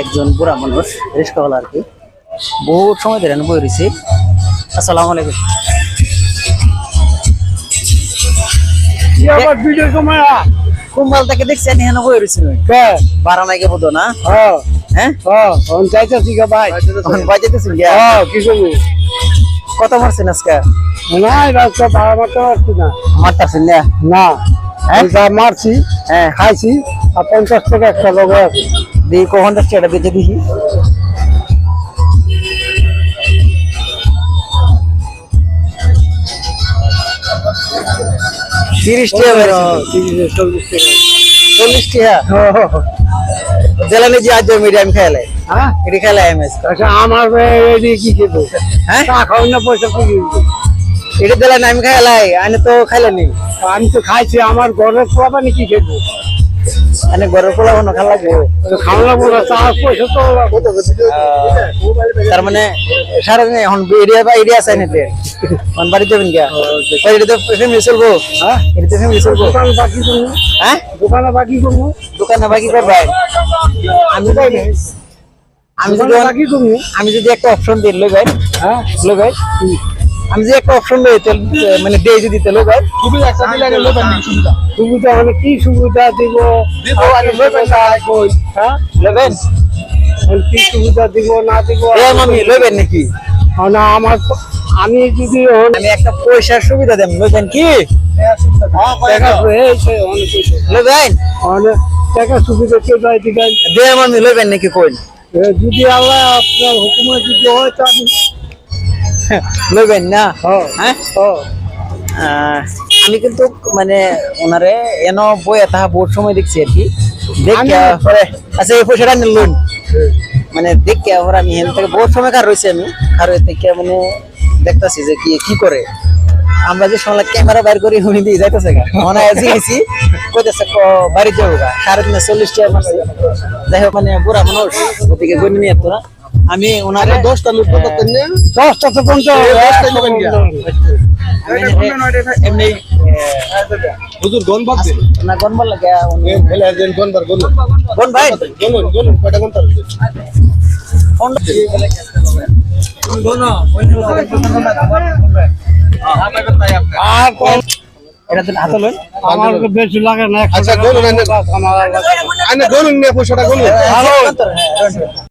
একজন বুড়া মানুষ রিস্কাওয়ালা আর কি বহুত সময় ধরে বই রয়েছি। আসসালামু আলাইকুম। কুম্বাল থেকে দেখছি এখানে বই রয়েছি বারা নাই কে বুঝো না? হ্যাঁ কত মারছেন আজকে? মারতেছেন না? মারছি, হ্যাঁ খাইছি, আর 50 টাকা একটা লগে আছে। দিয়ে কখন যাচ্ছে এটা বেঁচে দিছি। তিরিশ টাকা 40 টাকা জ্বালানি যে আজ মিডিয়াম খেলে এটি খেলে আমার কি খেবো? হ্যাঁ খাওয়ার না পয়সা কি এটা জ্বালানি আমি খাইলাই আনে তো খাইলেনি। আমি তো খাইছি, আমার ঘরের পোলাপানি কি খেবো? আনে ঘরের পোলা কোনো খাওয়া লাগবে খাওয়া লাগবো না, তার পয়সা তো তার মানে সারাদিন এখন এরিয়া বা এরিয়া আছে নিতে এখন বাড়ি যাবেন গিয়া এটাতে ফ্যামিলি চলবো? হ্যাঁ, এটাতে ফ্যামিলি চলবো? দোকান বাকি করবো। হ্যাঁ দোকানে বাকি করবো। দোকানে বাকি করবাই? আমি আমি যদি একটা অপশন দিই লই ভাই, হ্যাঁ লই ভাই আমি যদি একটা অপশন লই মানে দেই যদি লই ভাই সুবিধা একটা দিলে লই পারবি। সুবিধা মানে কি সুবিধা দিব? আমি লই ভাই কই হ্যাঁ লবেন কি সুবিধা দিব না দিব? এ মামি লইবেন নাকি? না আমার আমি যদি আমি একটা পয়সার সুবিধা দেব লইবেন কি? লইবেন টাকা সুবিধা কেউ দেয় দিকে দে মামি লইবেন নাকি কই? যদি আল্লাহ আপনার হুকুমে যদি হয় তো আমি লইবেন না? হ্যাঁ আমি কিন্তু মানে ওনারে এন বই তাহা বহুত সময় দেখছি আর কি দেখিয়া পরে আচ্ছা এই পয়সাটা নিলুন মানে দেখিয়া পরে আমি হেন থেকে বহুত সময় কার রয়েছে আমি আর থেকে মানে দেখতেছি যে কি কি করে আমরা যে সময় ক্যামেরা বাইর করি উনি দিয়ে যাইতেছে গা মনে হয় জিগেছি কইতেছে বাড়ি যাবো গা 40 টাকা মাসে যাই হোক মানে বুড়া মানুষ ওদিকে গণি নিয়ে তো না আমি ওনারে 10টা লুট করতেন না 10টা তো কোনটা 10টা নেবেন গিয়া এমনি হুজুর গন বাজছে না গনবার লাগে উনি বলে দেন গনবার গন গন ভাই গন কয়টা গন তার ফোন গন আর কোন এটা তো হাতে লই আমার বেশি লাগে না। আচ্ছা গন না আনে গন নিয়ে পয়সাটা গন